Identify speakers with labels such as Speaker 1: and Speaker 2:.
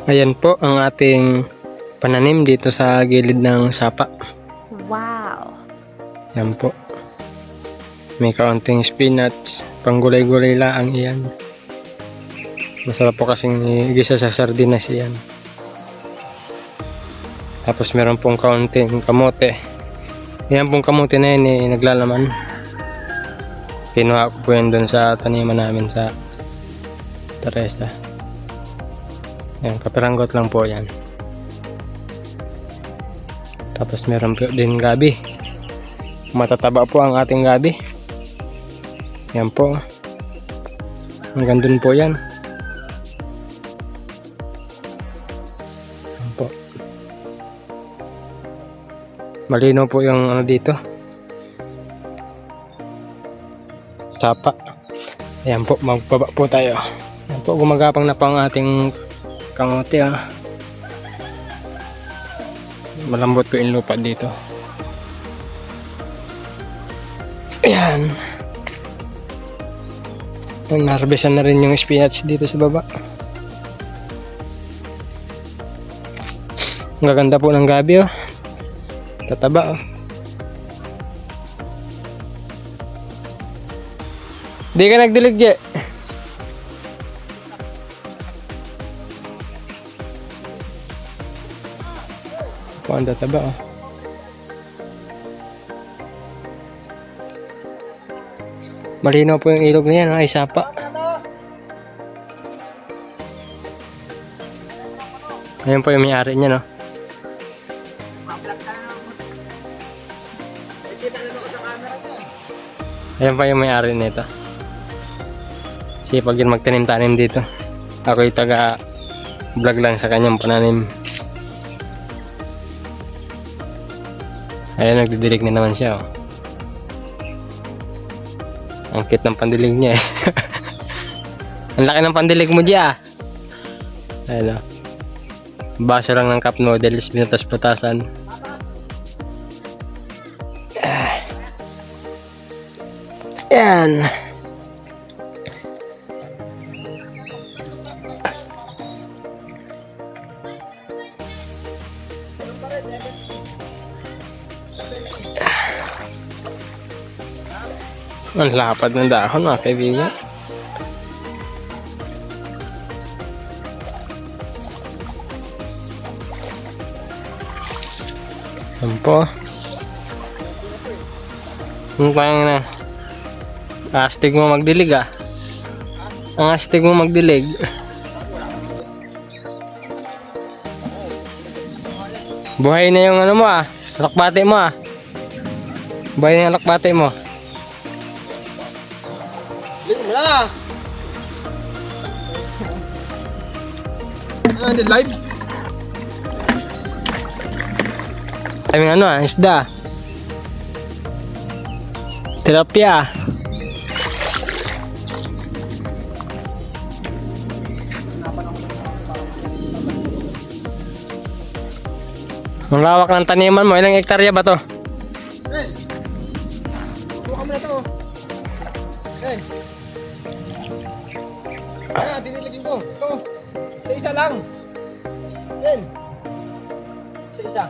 Speaker 1: Ayan po ang ating pananim dito sa gilid ng sapa.
Speaker 2: Wow!
Speaker 1: Ayan po. May kaunting spinach. Panggulay-gulay lang iyan. Masarap po kasing igisa sa sardinas iyan. Tapos meron pong kaunting kamote. Ayan pong kamote na yun naglalaman. Kinuha ko po yun dun sa taniman namin sa Teresa. Ayan, kapiranggot lang po yan. Tapos meron po din gabi. Matataba po ang ating gabi. Ayan po. Hanggang dun po yan. Ayan po. Malinaw po yung ano dito. Sapa. Ayan po, magbaba po tayo. Ayan po, gumagapang na po ang ating kamote Malambot po yung lupa dito. Ayan. Narbesan na rin yung spinach dito sa baba. Ang gaganda po ng gabi Tataba Di ka nagdilig, Je. Ang tataba Malinaw po yung ilog na yan, ay sapa. Ayan po yung may-ari niya, no? Ayan pa yung may-ari nito. Sipag yun magtanim-tanim dito. Ako yung taga-vlog lang sa kanyang pananim. Ayan, nagdidilig na naman siya Ang cute ng pandilig niya Ang laki ng pandilig mo dyan Ayan Baso lang ng cup noodles, pinutas-putasan. Ayan. Ang lapad ng dahon mga kaibigan. Ayan po. Ang tayang na. Astig mo magdilig Ang astig mo magdilig. Buhay na yung ano mo lakbate mo Buhay na yung lakbate mo.
Speaker 3: Live mo na! Hindi live?
Speaker 1: Kaming isda. Tilapia. Ang lawak ng taniman mo, ilang hektarya ba to?
Speaker 3: Hey! Buka mo na to. Hey! Ayan, diniligin ko. Ito. Sa isa lang. Yan. Sa isa.